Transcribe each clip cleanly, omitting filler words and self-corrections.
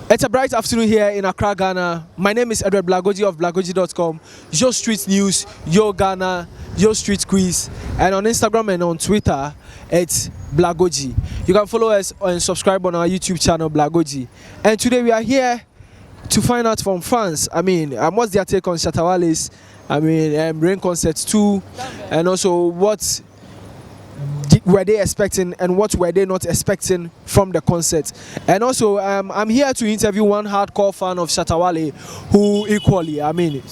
It's a bright afternoon here in Accra, Ghana. My name is Edward Blagogee of Blagogee.com. Your street news, your Ghana, your street quiz. And on Instagram and on Twitter, it's Blagogee. You can follow us and subscribe on our YouTube channel, Blagogee. And today we are here to find out from fans. What's their take on Shatta Wale's, Rain Concert 2, and also what were they expecting and what were they not expecting from the concert. And also I'm here to interview one hardcore fan of Shatta Wale who equally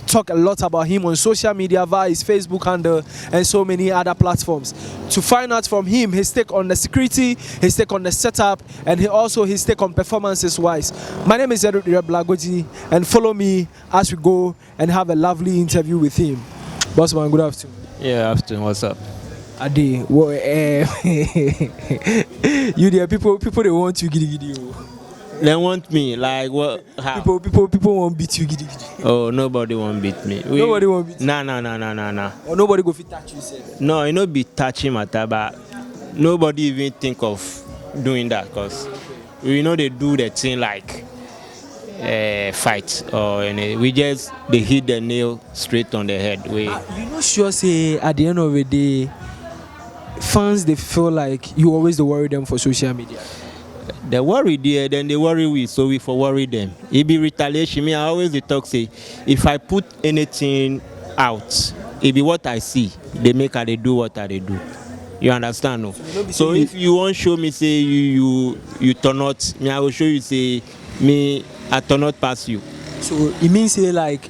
talk a lot about him on social media via his Facebook handle and so many other platforms, to find out from him his take on the security, his take on the setup, and his take on performances wise. My name is Edward Blagogee, and follow me as we go and have a lovely interview with him. Bossman, good afternoon. Yeah, afternoon. What's up? Ade, you there? People they want you giddy. They want me like what? How? People won't beat you giddy. Oh, nobody won't beat me. Nobody won't beat you. Nah. Or nobody go fit touch you, sir. No, it not be touching matter, but nobody even think of doing that because we know they do the thing like fight or we just they hit the nail straight on the head. You not sure say at the end of the day, fans they feel like you always worry them for social media. They worry there, then they worry we, so we for worry them. It be retaliation. Me, I always they talk say, if I put anything out, it be what I see. They make how they do what they do. You understand, no? So if you won't show me say you turn out, me I will show you say me I turn out past you. So it means say like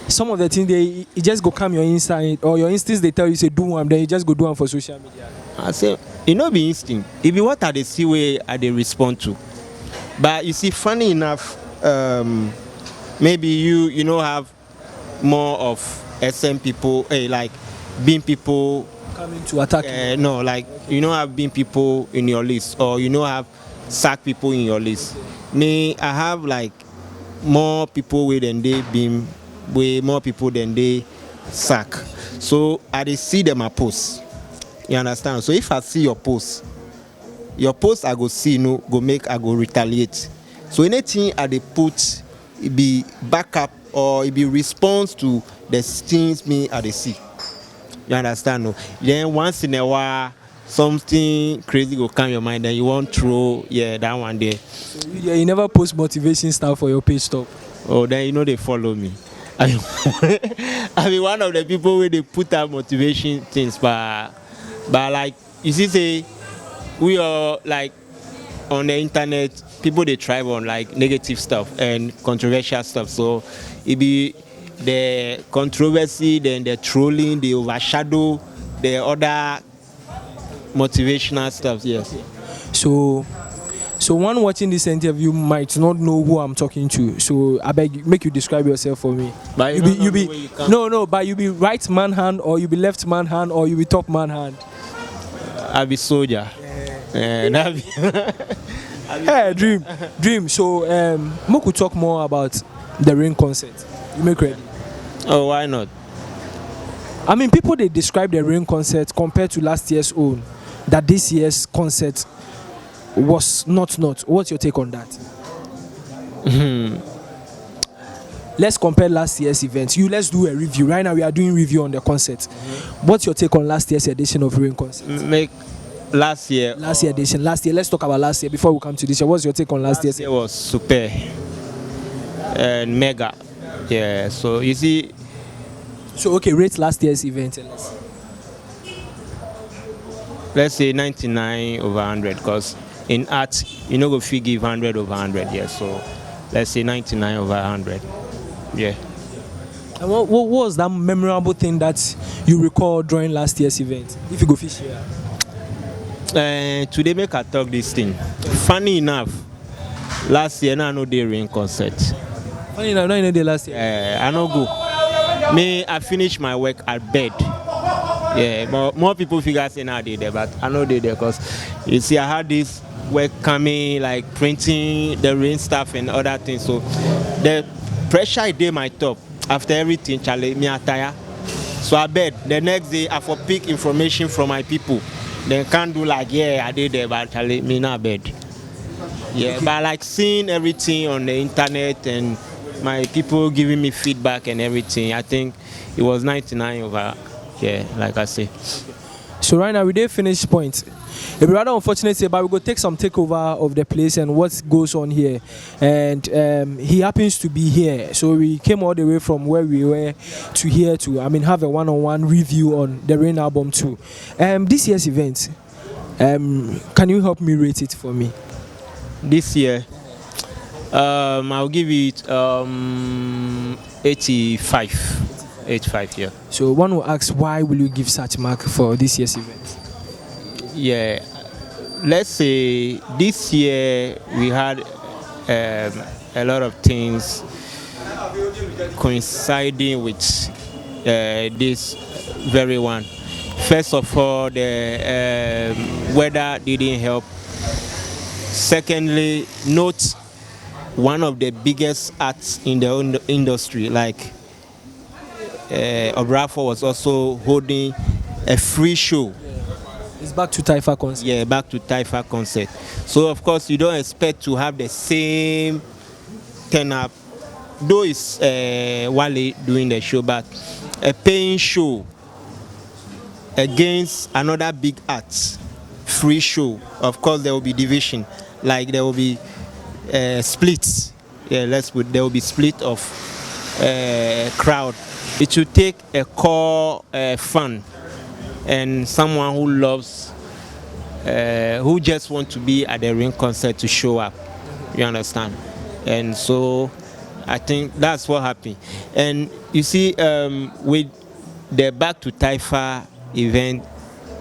some of the things it just go come your inside or your instincts they tell you say do them, then you just go do them for social media. I say it not be instinct. It be what they see where they respond to. But you see, funny enough, maybe you know have more of SM people, like being people coming to attack you. No, like you know have being people in your list, or you know have sack people in your list. Me, I have like more people with than they beam, way more people than they sack. So I see them a post. You understand? So if I see your post I go see no go make I go retaliate. So anything I they put it be backup or it be response to the things me I they see. You understand? No? Then once in a while something crazy will come your mind, then you won't throw that one there. So you never post motivation stuff for your page stop. Oh, then you know they follow me. I mean one of the people where they put out motivation things, but like you see say we are like on the internet, people they thrive on like negative stuff and controversial stuff. So it be the controversy, then the trolling, the overshadow the other motivational stuff. Yes. So one watching this interview might not know who I'm talking to. So I beg you, make you describe yourself for me. But but you be right man hand, or you be left man hand, or you be top man hand. I be soldier. Hey, dream. So we could talk more about the Rain concert. You make ready. Oh, why not? People they describe the Rain concert compared to last year's own, that this year's concert was not. What's your take on that? Let's compare last year's events. Let's do a review. Right now we are doing review on the concert. What's your take on last year's edition of Rain concert? Last year edition. Last year. Let's talk about last year before we come to this year. What's your take on last year's? It was super and mega. Yeah. So you see. So okay, rate last year's event. Let's say 99 over 100, because in art you know go fee give 100 over 100. Yeah. So let's say 99 over 100. Yeah. And what was that memorable thing that you recall during last year's event? If you go fish here. Today make I talk this thing. Funny enough, last year I know they Rain concert. Funny enough, not the last year. I no go. I finish my work at bed. Yeah, but more people figure say now they there, but I know they there because you see I had this work coming like printing the Rain stuff and other things. So the pressure I did my top after everything, Charlie, me attire. So I bed the next day I for pick information from my people. They can't do like I did there, but Charlie, me not bed. Yeah, but like seeing everything on the internet and my people giving me feedback and everything, I think it was 99 over. Yeah, like I say. So right now we did finish point. It be rather unfortunate, but we go take some takeover of the place and what goes on here. And he happens to be here, so we came all the way from where we were to here to have a one-on-one review on the Rain album too. This year's event, can you help me rate it for me? This year, I'll give it 85. 85, yeah. So one will ask, why will you give such mark for this year's event? Yeah, let's say this year we had a lot of things coinciding with this very one. First of all, the weather didn't help. Secondly, note one of the biggest arts in the industry, like Obrafo was also holding a free show. It's back to Taifa concert. Yeah, back to Taifa concert. So of course you don't expect to have the same turn up, though it's Wale doing the show, but a paying show against another big art, free show. Of course there will be division, like there will be splits. Yeah, there will be split of crowd. It should take a core fan and someone who loves, who just want to be at the Ring concert to show up. You understand? And so I think that's what happened. And you see, with the Back to Taifa event,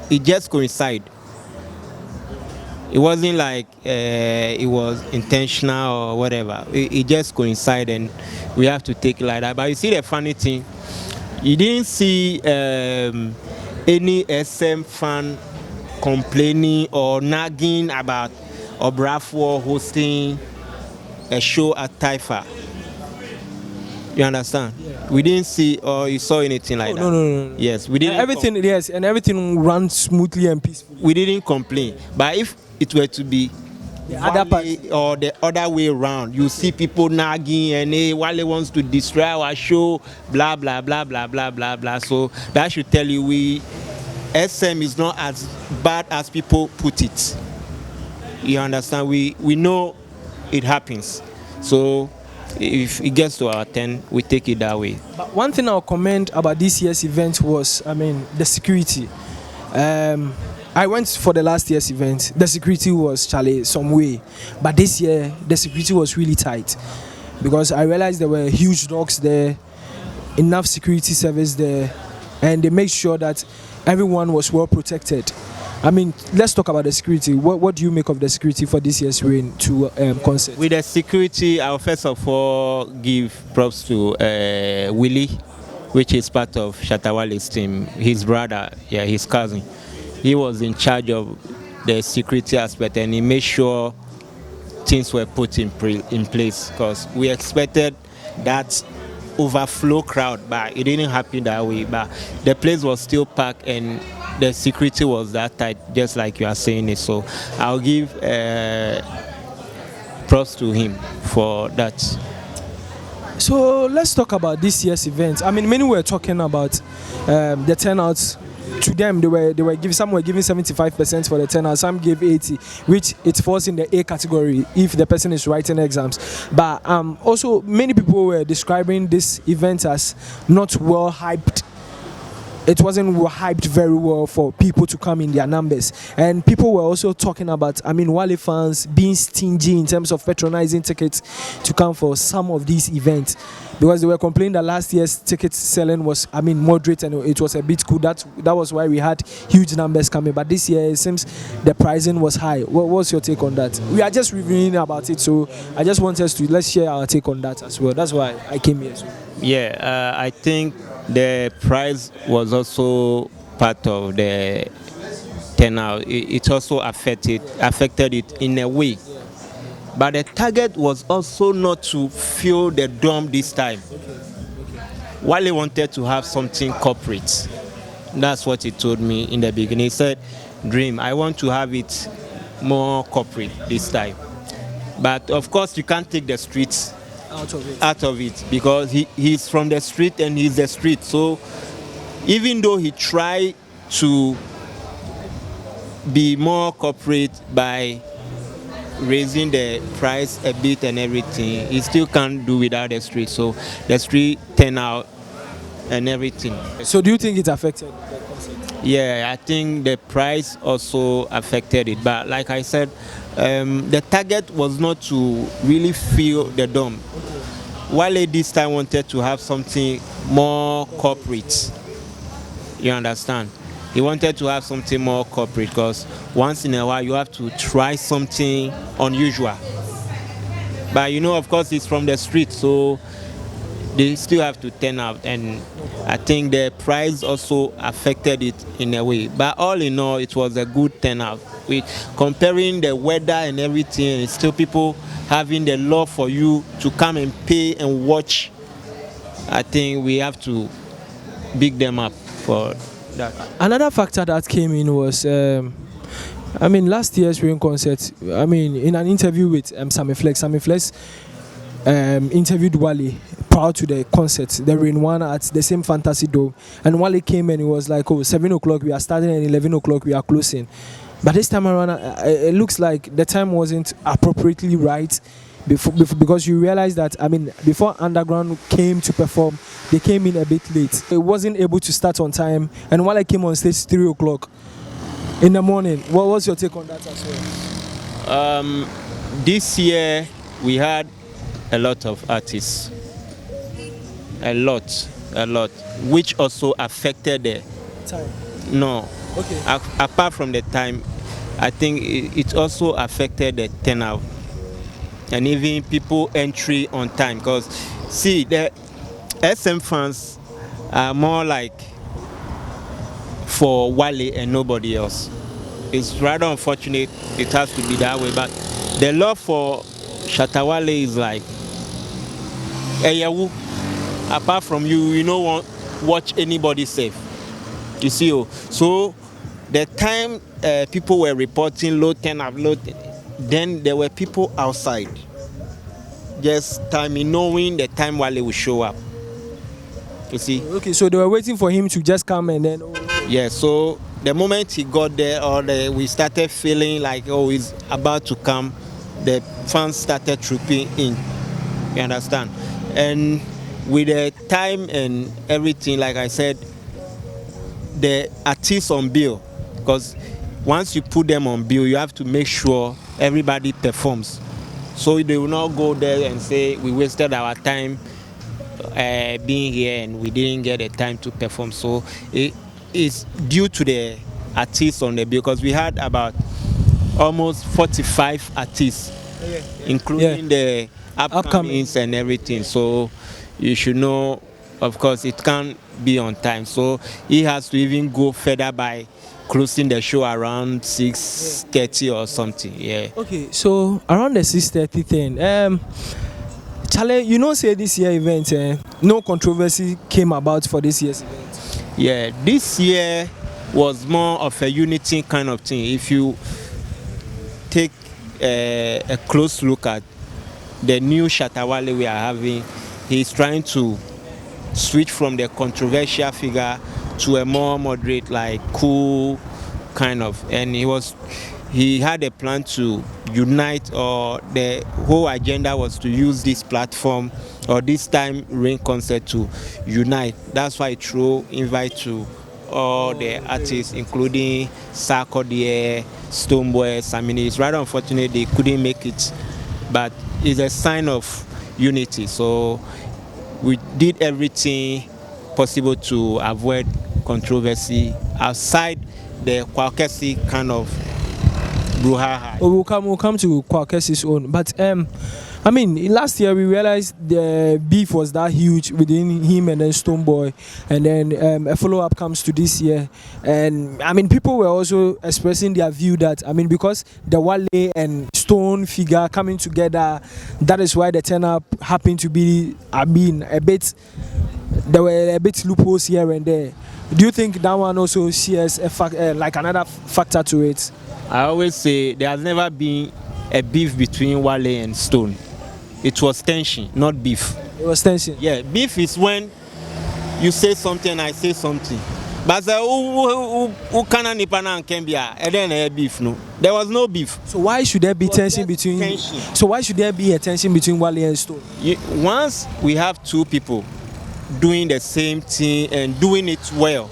it just coincided. It wasn't like it was intentional or whatever. It just coincided, and we have to take it like that. But you see the funny thing, you didn't see any SM fan complaining or nagging about Obrafo hosting a show at Taifa. You understand? Yeah. We didn't see or you saw anything like that. No. Yes, we didn't. Everything ran smoothly and peacefully. We didn't complain. But if it were to be the other part or the other way around, you see people nagging and hey, Wale wants to destroy our show, blah blah blah blah blah blah blah. So that should tell you SM is not as bad as people put it. You understand? We know it happens. So if it gets to our turn, we take it that way. But one thing I'll comment about this year's event was, the security. I went for the last year's event. The security was some way, but this year the security was really tight because I realized there were huge dogs there, enough security service there, and they made sure that everyone was well protected. Let's talk about the security. What do you make of the security for this year's Rain 2 concert? With the security, I'll first of all give props to Willie, which is part of Shatta Wale's team. His brother, his cousin. He was in charge of the security aspect, and he made sure things were put in place because we expected that overflow crowd, but it didn't happen that way. But the place was still packed and the security was that tight, just like you are saying it. So I'll give props to him for that. So let's talk about this year's event. Many were talking about the turnouts. To them, they were giving, some were giving 75% for the turnout, some gave 80%, which it falls in the A category if the person is writing exams. But also many people were describing this event as not well hyped. It wasn't hyped very well for people to come in their numbers. And people were also talking about, Wale fans being stingy in terms of patronizing tickets to come for some of these events. Because they were complaining that last year's ticket selling was, moderate and it was a bit cool. That was why we had huge numbers coming. But this year, it seems the pricing was high. What's your take on that? We are just reviewing about it, so I just want us to, let's share our take on that as well. That's why I came here. So. Yeah, I think the price was also part of the turnout. It also affected it in a way. But the target was also not to fill the dome this time. Wale wanted to have something corporate. That's what he told me in the beginning. He said, Dream, I want to have it more corporate this time. But of course, you can't take the streets out of it. because he's from the street and he's the street. So even though he tried to be more corporate by raising the price a bit and everything, he still can't do without the street. So the street turn out and everything. So do you think it affected the concert? Yeah, I think the price also affected it. But like I said, the target was not to really fill the dome. Wale this time wanted to have something more corporate. You understand? He wanted to have something more corporate because once in a while you have to try something unusual. But you know, of course, it's from the street, so they still have to turn out. And I think the price also affected it in a way. But all in all, it was a good turnout. Comparing the weather and everything, it's still people having the love for you to come and pay and watch. I think we have to big them up for that. Another factor that came in was, last year's rain concert. In an interview with Sammy Flex interviewed Wale prior to the concert, the rain one at the same Fantasy Dome, and Wale came and he was like, "Oh, 7 o'clock we are starting and 11 o'clock we are closing." But this time around, it looks like the time wasn't appropriately right. Because you realize that before Underground came to perform, they came in a bit late. It wasn't able to start on time, and while I came on stage 3 o'clock in the morning. What was your take on that as well? This year we had a lot of artists, a lot, which also affected the Time. No. Okay. Apart from the time, I think it also affected the turnout and even people entry on time. Because see, the SM fans are more like for Wale and nobody else. It's rather unfortunate it has to be that way, but the love for Shatta Wale is like, apart from you, you don't want watch anybody safe. You see, so the time people were reporting low turnout, then there were people outside, just timing, knowing the time Wale will show up. You see? Okay, so they were waiting for him to just come and then. Yeah, so the moment he got there, we started feeling like, he's about to come, the fans started trooping in. You understand? And with the time and everything, like I said, the artists on bill, because once you put them on bill, you have to make sure everybody performs. So they will not go there and say we wasted our time being here and we didn't get the time to perform. So it's due to the artists on the bill, because we had about almost 45 artists, including the upcomings and everything. So you should know, of course, it can't be on time. So he has to even go further by closing the show around 6:30 or something. Yeah. Okay, so around the 6:30 thing, Charlie, say this year event, no controversy came about for this year's event. Yeah, this year was more of a unity kind of thing. If you take a close look at the new Shatta Wale we are having, he's trying to switch from the controversial figure to a more moderate, like cool kind of, and he had a plan to unite, or the whole agenda was to use this platform or this time rain concert to unite. That's why he threw invite to all the artists, including Sarkodie, Stoneboy, Samini. It's rather unfortunate they couldn't make it, but it's a sign of unity. So we did everything possible to avoid controversy outside the Kwawkese kind of brouhaha. We'll come to Kwawkese's own, but last year we realized the beef was that huge within him and then Stoneboy, and then a follow-up comes to this year, and people were also expressing their view that because the Wale and Stone figure coming together, that is why the turn-up happened to be there were a bit loopholes here and there. Do you think that one also shares like another factor to it? I always say there has never been a beef between Wale and Stone. It was tension, not beef. It was tension. Yeah, beef is when you say something and I say something. But who can nipa na Kembia and then a beef no. There was no beef. So why should there be tension between? Tension. So why should there be a tension between Wale and Stone? Once we have two people doing the same thing and doing it well,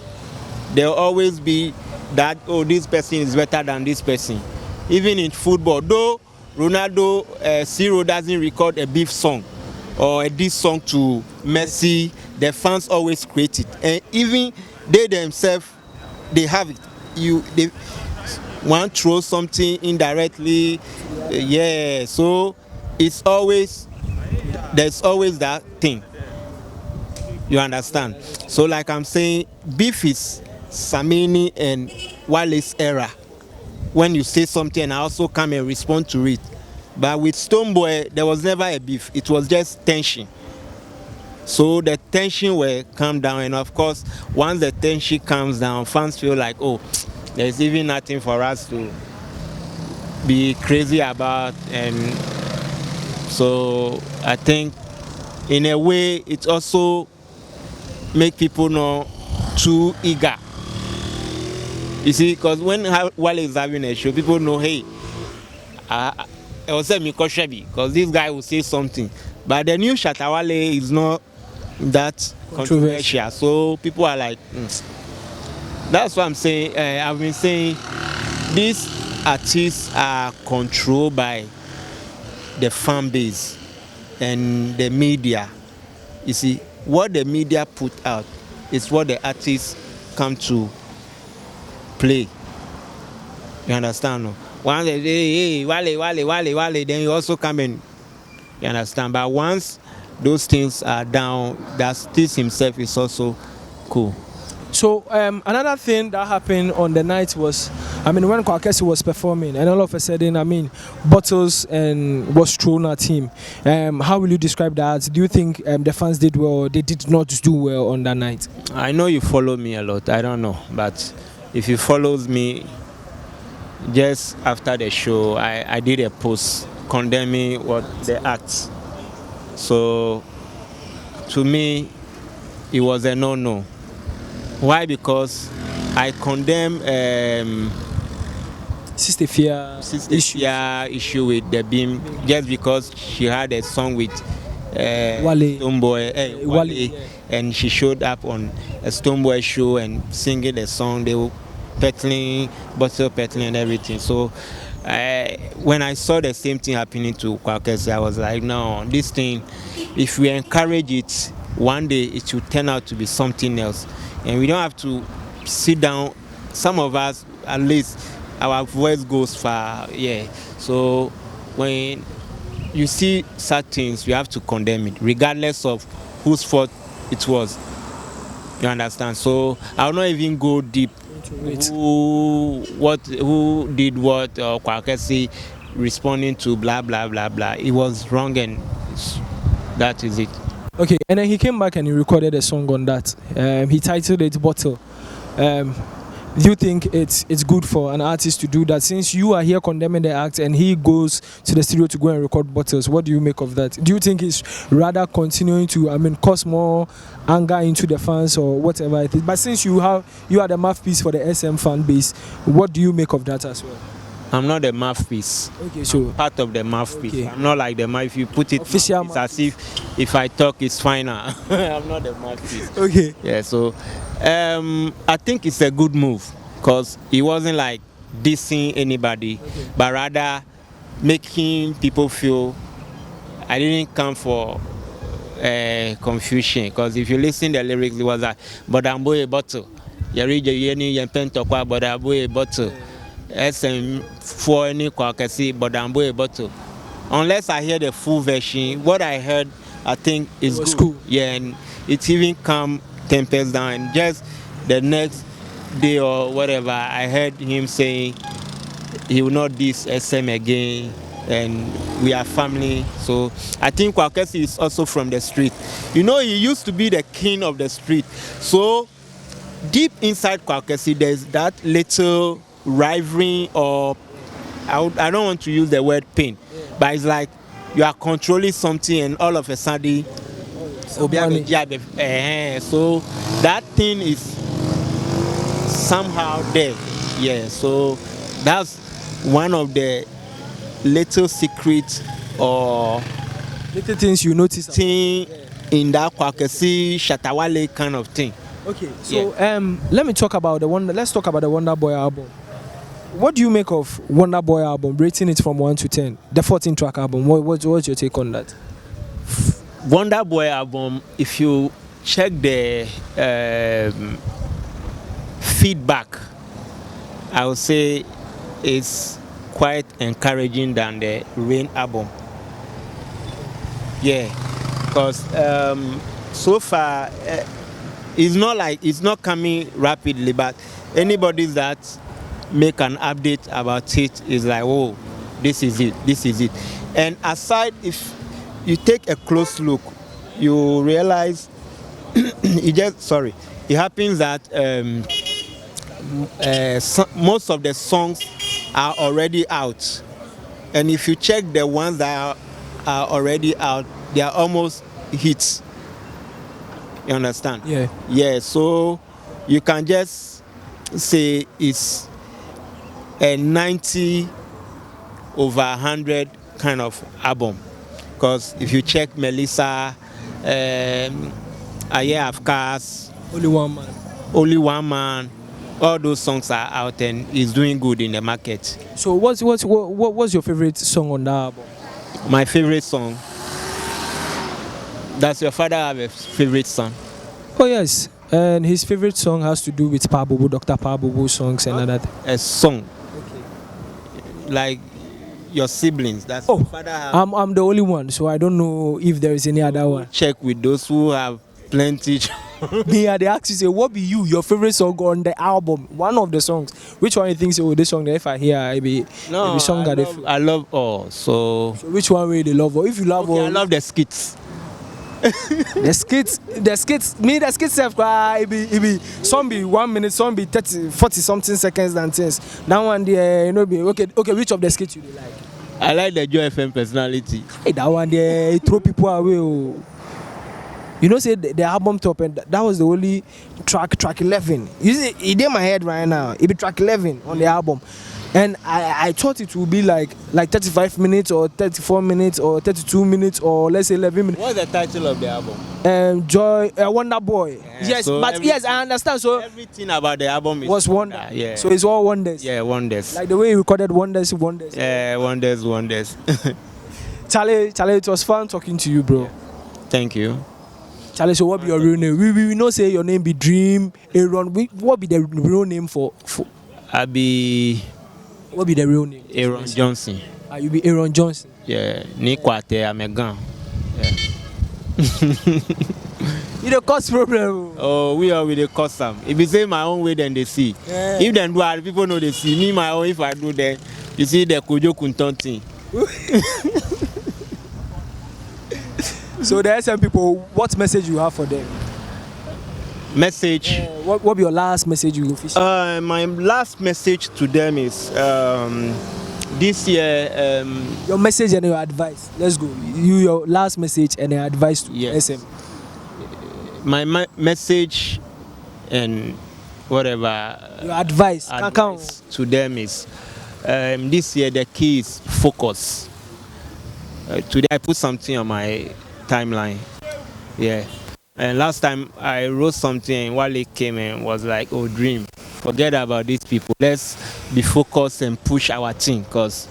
there will always be that, oh, this person is better than this person. Even in football, though Ronaldo Ciro doesn't record a beef song or a diss song to Messi, the fans always create it, and even they themselves, they have it. They want to throw something indirectly, yeah. So there's always that thing. You understand? So like I'm saying, beef is Samini and Wale's era. When you say something and I also come and respond to it. But with Stonebwoy, there was never a beef. It was just tension. So the tension will come down, and of course, once the tension comes down, fans feel like, oh, there's even nothing for us to be crazy about. And so I think in a way it also make people not too eager. You see, because when Wale is having a show, people know, hey, I was saying because this guy will say something. But the new Shatta Wale is not that controversial. So people are like, That's what I'm saying. I've been saying these artists are controlled by the fan base and the media. You see, what the media put out is what the artists come to play. You understand? No? Once they say, hey, Wale, then you also come in. You understand? But once those things are down, that this himself is also cool. So another thing that happened on the night was, when Kwawkese was performing, and all of a sudden, bottles and was thrown at him. How will you describe that? Do you think the fans did well, or they did not do well on that night? I know you follow me a lot. I don't know, but if you follows me, just after the show, I did a post condemning what the act. So to me, it was a no-no. Why? Because I condemn Sister Fear issue with the Beam just because she had a song with Wale. Stonebwoy, Wale, yeah. And she showed up on a Stonebwoy show and singing the song. They were bottle peddling and everything. So when I saw the same thing happening to Kwawkese, I was like, no, this thing, if we encourage it, one day it will turn out to be something else. And we don't have to sit down. Some of us, at least, our voice goes far. Yeah. So when you see such things, you have to condemn it, regardless of whose fault it was. You understand? So I'll not even go deep. Who did what, or Kwawkese responding to blah blah blah blah. It was wrong, and that is it. Okay, and then he came back and he recorded a song on that. He titled it Bottle. Do you think it's good for an artist to do that? Since you are here condemning the act and he goes to the studio to go and record Bottles, what do you make of that? Do you think it's rather continuing to, cause more anger into the fans or whatever it is? But since you are the mouthpiece for the SM fan base, what do you make of that as well? I'm not the mouthpiece. Okay, so I'm part of the mouthpiece. Okay. I'm not like the mouthpiece. If you put it Official mouthpiece, as if I talk, it's fine. I'm not the mouthpiece. Okay. Yeah. So I think it's a good move because he wasn't like dissing anybody, but rather making people feel I didn't come for confusion. Because if you listen to the lyrics, it was like, "But I'm boy a bottle." You read your pen talk about, "But I'm boy a bottle." SM for any Kwawkese, but I'm boy a bottle. Unless I hear the full version, what I heard, I think is good. Cool. Yeah, and it even calm tempers down. And just the next day or whatever, I heard him saying he will not diss SM again, and we are family. So I think Kwawkese is also from the street. He used to be the king of the street. So deep inside Kwawkese, there's that little rivalry or I don't want to use the word pain, but it's like you are controlling something and all of a sudden, so that thing is somehow there. Yeah, so that's one of the little secrets or little things you notice thing in that Kwawkese, Shatta Wale kind of thing. Okay, so let me talk about let's talk about the Wonder Boy album. What do you make of Wonder Boy album, rating it from 1 to 10, the 14-track album? What's your take on that? Wonder Boy album, if you check the feedback, I would say it's quite encouraging than the Rain album. Yeah, because so far it's not coming rapidly, but anybody that make an update about it is like, oh, this is it. And aside, if you take a close look, you realize it happens that most of the songs are already out, and if you check the ones that are already out, they are almost hits. You understand? Yeah, so you can just say it's a 90 over 100 kind of album, because if you check Melissa, A Year of Cars, Only One Man, all those songs are out and is doing good in the market. So what's your favorite song on that album? My favorite song. Does your father have a favorite song? Oh yes, and his favorite song has to do with Pa Bobo, Dr. Pa Bobo songs and other. A song. Like your siblings. That's your father have. I'm the only one, so I don't know if there is any other one. Check with those who have plenty. Me, they ask you, say, what be your favorite song on the album? One of the songs. Which one you think, oh, this song, if I hear, no, song I love all. So which one will they love? Or if you love all, I love the skits. the skits, the skits have some be 1 minute, some be 30, 40 something seconds than things. That one there, be okay. Which of the skits you like? I like the Joy FM personality. Hey, that one there throw people away. Oh. You know, say the album top, and that was the only track 11. You see, it in my head right now. It be track 11 on the album. And I thought it would be like 35 minutes or 34 minutes or 32 minutes or let's say 11 minutes. What's the title of the album? Joy, Wonder Boy. Yeah, yes, so but yes, I understand. So everything about the album was Wonder. Yeah. So it's all Wonders. Yeah, Wonders. Like the way he recorded Wonders. Yeah, Wonders. Charlie, it was fun talking to you, bro. Thank you. Charlie, so what be your real name? We know say your name be Dream Aaron. What be the real name for? What be the real name? Aaron Johnson. You be Aaron Johnson. Yeah, Nikwate Amegan. You the cause problem. Oh, we are with the custom. If you say my own way, then they see. Yeah. If they do it, people know they see. Me, my own, if I do that, you see the Kojo Kunton thing. So there are some people, what message you have for them? Message. What be your last message you officially? My last message to them is this year. Your message and your advice. Let's go. Your last message and your advice to SM. My message and whatever. Your advice to them is this year the key is focus. Today I put something on my timeline. Yeah. And last time I wrote something and Wale came and was like, oh, Dream, forget about these people. Let's be focused and push our team, because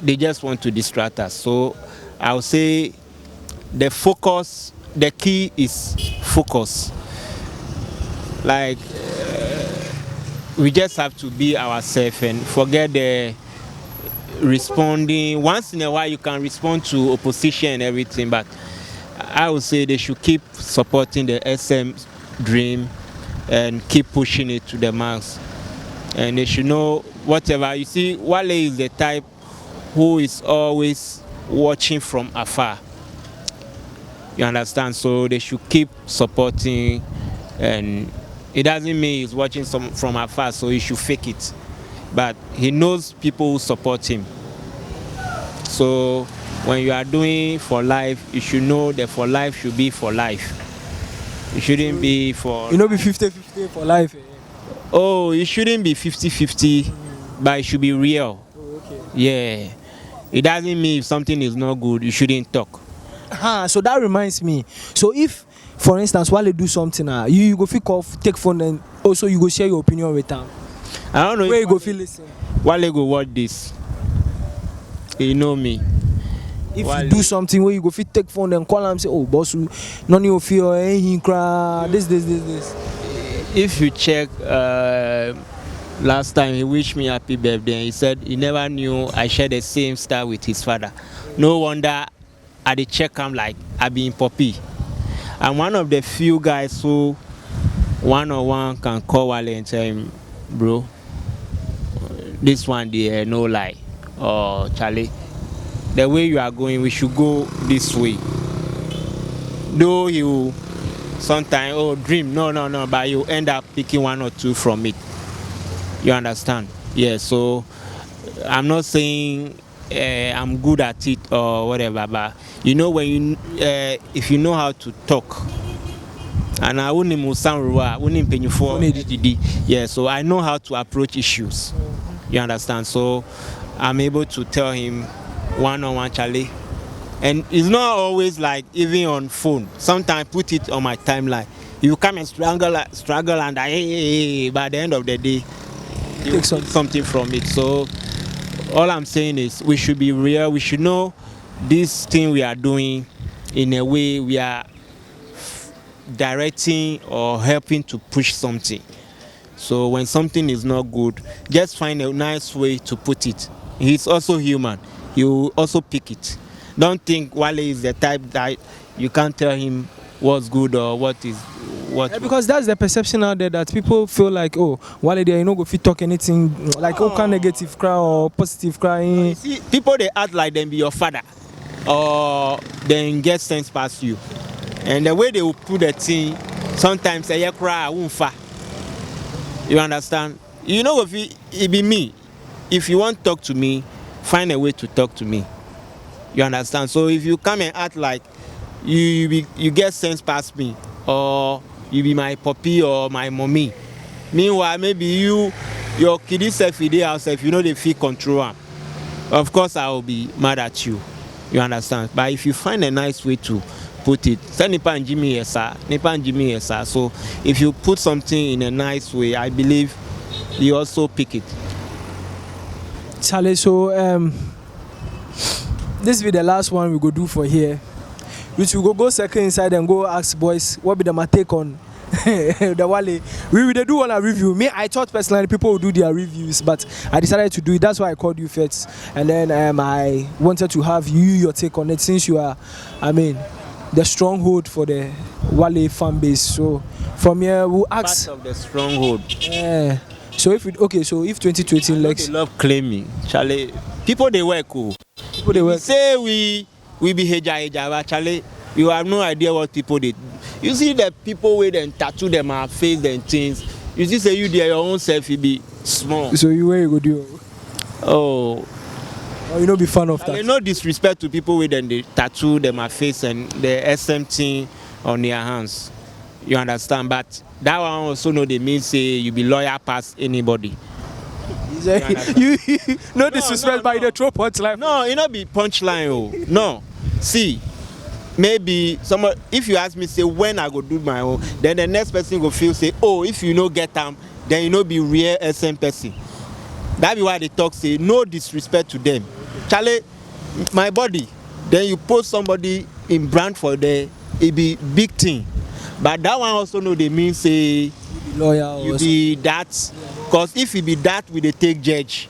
they just want to distract us. So I'll say the key is focus. Like, we just have to be ourselves and forget the responding. Once in a while you can respond to opposition and everything, but I would say they should keep supporting the SM dream and keep pushing it to the max. And they should know whatever. You see, Wale is the type who is always watching from afar. You understand? So they should keep supporting, and it doesn't mean he's watching from afar, so he should fake it. but he knows people who support him. So when you are doing for life, you should know that for life should be for life. It shouldn't be for... You know, be 50-50 for life. Oh, it shouldn't be 50-50, but it should be real. Oh, okay. Yeah. It doesn't mean if something is not good, you shouldn't talk. So that reminds me. So if, for instance, while they do something, you go feel off, take phone, and also you go share your opinion with them. I don't know where if you go feel listen. Wale go watch this. You know me. If Wale. you do something where you go fit take phone and call and say, oh boss, none of you he cry this. If you check last time he wished me happy birthday, he said he never knew I shared the same star with his father. No wonder at the check I'm like I be in Poppy. I'm one of the few guys who one-on-one can call Wale and tell him, bro, this one there no lie. Or Charlie, the way you are going, we should go this way. Though you sometimes dream, no, but you end up picking one or two from it. You understand? Yeah. So I'm not saying I'm good at it or whatever, but you know when you if you know how to talk. And I wouldn't sound yeah. So I know how to approach issues. You understand? So I'm able to tell him one-on-one, Charlie. And it's not always like even on phone. Sometimes put it on my timeline. You come and struggle and hey, by the end of the day, you take something from it. So all I'm saying is we should be real. We should know this thing we are doing in a way we are directing or helping to push something. So when something is not good, just find a nice way to put it. He's also human. You also pick it. Don't think Wale is the type that you can't tell him what's good or what is what. Yeah, because that's the perception out there that people feel like, oh, Wale there, you know, go fit talk anything like kind negative cry or positive crying. See, people they act like them be your father or then get sense past you. And the way they will put the thing, sometimes they cry, won't fa. You understand? You know, if it be me, if you want to talk to me, find a way to talk to me. You understand? So if you come and act like you get sense past me, or you be my puppy or my mommy, meanwhile maybe your kid self in the house, if you know they feel control, of course I will be mad at you. You understand? But if you find a nice way to put it, say nipa and Jimmy esa. So if you put something in a nice way, I believe you also pick it. Charlie, so this will be the last one we go do for here. Which we go second inside and go ask boys what be the take on the Wale. We will do a review. Me, I thought personally people would do their reviews, but I decided to do it. That's why I called you first. And then I wanted to have your take on it since you are, the stronghold for the Wale fan base. So from here we'll ask. Part of the stronghold. Yeah. So if 2020 Lex. They love claiming, Charlie. People they work cool. People they work. Say we be heja, but Charlie, you have no idea what people did. You see the people with them tattoo them our face and things. You see say you there your own self you be small. So where you go do? Oh, you know be fan of that. No disrespect to people with them they tattoo them our face and the SM thing on their hands. You understand? But that one also know they mean say you be loyal past anybody. You no disrespect by the throw punchline. No, it not be punchline. Oh no. See, maybe someone if you ask me say when I go do my own, then the next person go feel say, oh, if you no get them, then you know be real SM person. That be why they talk say no disrespect to them. Charlie, my body. Then you post somebody in brand for there, it be big thing. But that one also know they mean say loyal. You be that, cause if you be that we they take judge.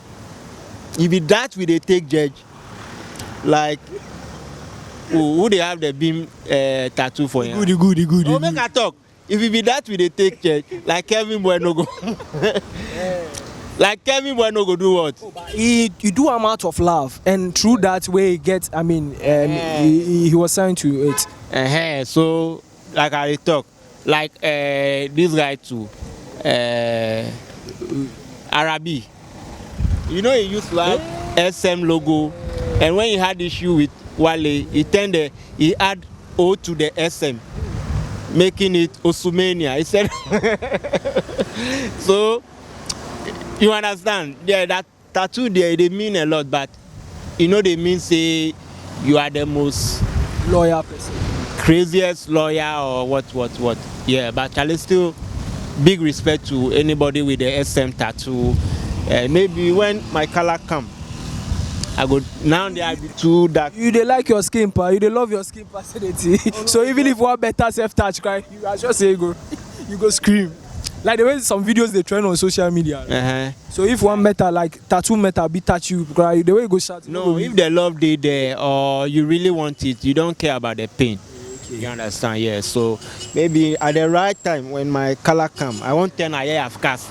If be that we they take judge. Like who they have the beam tattoo for you? Good. Oh, make a talk. If you be that we they take judge. Like Kevin Boy no go. Like Kevin Boy no go do what? You do amount of love, and through that way he gets. He was signed to it. So like I talk, like this guy too, Arabi. You know, he used to have SM logo, and when he had issue with Wale, he add O to the SM, making it Osumania. He said, so you understand? Yeah, that tattoo there, they mean a lot, but you know, they mean say you are the most Lawyer person. craziest lawyer or what. Yeah, but Charlie, still big respect to anybody with the SM tattoo. Maybe when my color come, I go now they are too dark. You dey like your skin, pa. You dey love your skin personality. So even if one better self-touch, cry, you are just say you go scream. Like the way some videos they trend on social media. So if one metal like tattoo metal be touch you, cry, the way you go shout. No, if the love dey there or you really want it, you don't care about the pain. Okay. You understand? Yeah. So maybe at the right time when my color come, I want 10 a year of cast.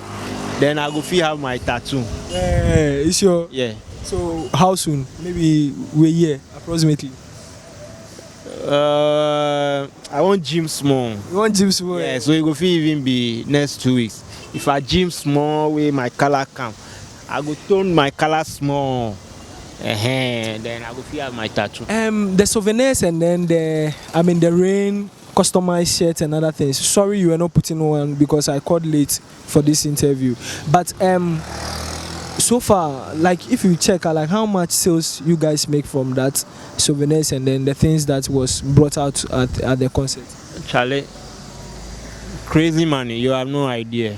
Then I go feel have my tattoo. It's your. Yeah. So how soon? Maybe a year approximately. I want gym small. You want gym small? Yeah, so it go fit even be next 2 weeks. If I gym small way my color come, I go tone my color small. Then I go fit have my tattoo. The souvenirs and then the rain, customized shirts and other things. Sorry you were not putting one because I called late for this interview. But so far, like if you check like how much sales you guys make from that souvenirs and then the things that was brought out at the concert. Charlie, crazy money, you have no idea.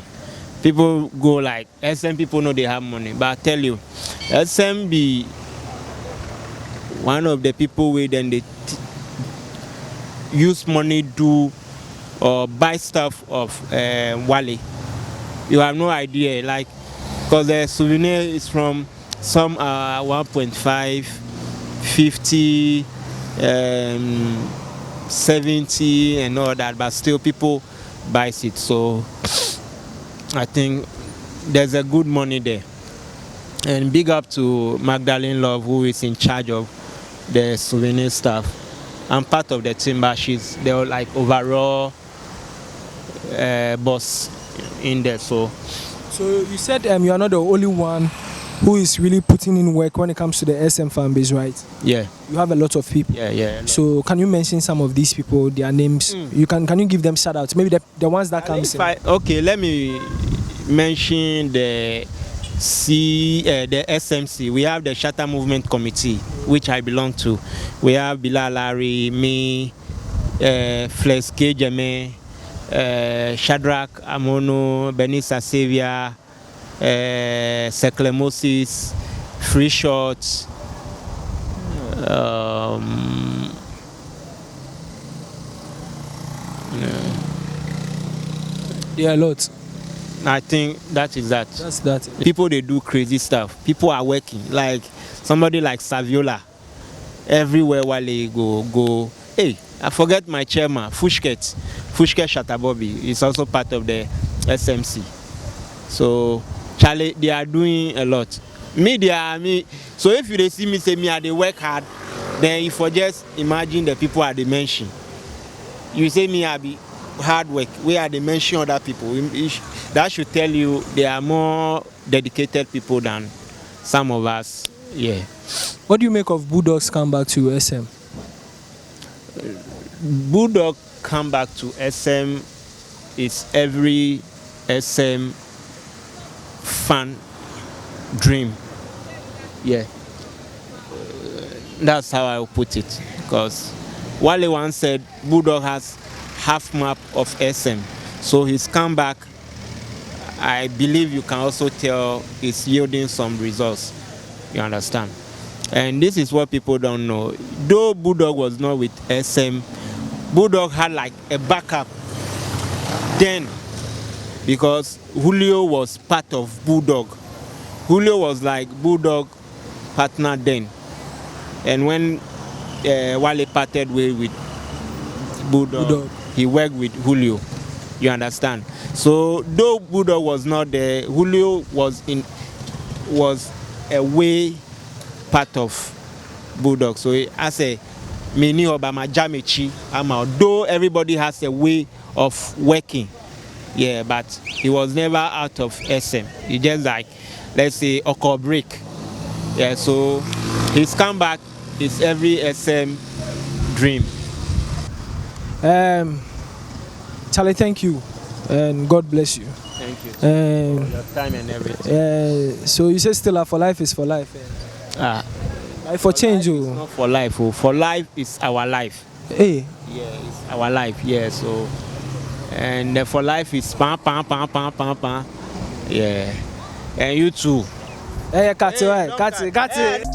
People go like SM people know they have money, but I tell you, SM be one of the people where then they use money do or buy stuff of Wale. You have no idea, like because the souvenir is from some 1.5, 50, 70 and all that, but still people buys it. So I think there's a good money there. And big up to Magdalene Love, who is in charge of the souvenir stuff. I'm part of the team, but she's the like overall boss in there. So you said you are not the only one who is really putting in work when it comes to the SM fan base, right? Yeah. You have a lot of people. Yeah. So can you mention some of these people, their names? You can you give them shout outs? Maybe the ones that comes in. Okay, let me mention the SMC. We have the Shatta Movement Committee, which I belong to. We have Bilal Larry, me, Flex Kejeme, Shadrach Amono, Benisa Xavier, Sekle Moses, Free Shots, yeah, a lot. I think that is that. That's that. People, they do crazy stuff. People are working. Like somebody like Saviola, everywhere while they go. Hey, I forget my chairman, Fushket Shatta Bobby is also part of the SMC. So Charlie, they are doing a lot. Me. So if you see me say me, they work hard. Then if you just imagine the people at the mention, you say me, I be hard work. Where are they mention other people? That should tell you they are more dedicated people than some of us. Yeah. What do you make of Bulldog's comeback to SM? Bulldog comeback to SM is every SM fan dream. Yeah. That's how I will put it. Because Wale once said Bulldog has half map of SM. So his comeback, I believe you can also tell, is yielding some results. You understand? And this is what people don't know. Though Bulldog was not with SM, Bulldog had like a backup then, because Julio was part of Bulldog. Julio was like Bulldog partner then. And when Wale parted way with Bulldog, he worked with Julio. You understand? So though Bulldog was not there, Julio was a way part of Bulldog. So I say, Mini Obama Jamechi, though everybody has a way of working, Yeah, but he was never out of SM. He just like, let's say, Oko break. Yeah, so his comeback is every SM dream. Charlie, thank you, and God bless you. Thank you for your time and everything. So you say still for life is for life. Life for change, Life is not for life. Oh. For life is our life. Hey. Yeah, it's our life. Yeah, so and for life is pam pam pam pam pam pam. Yeah, and you too. Hey, cut it.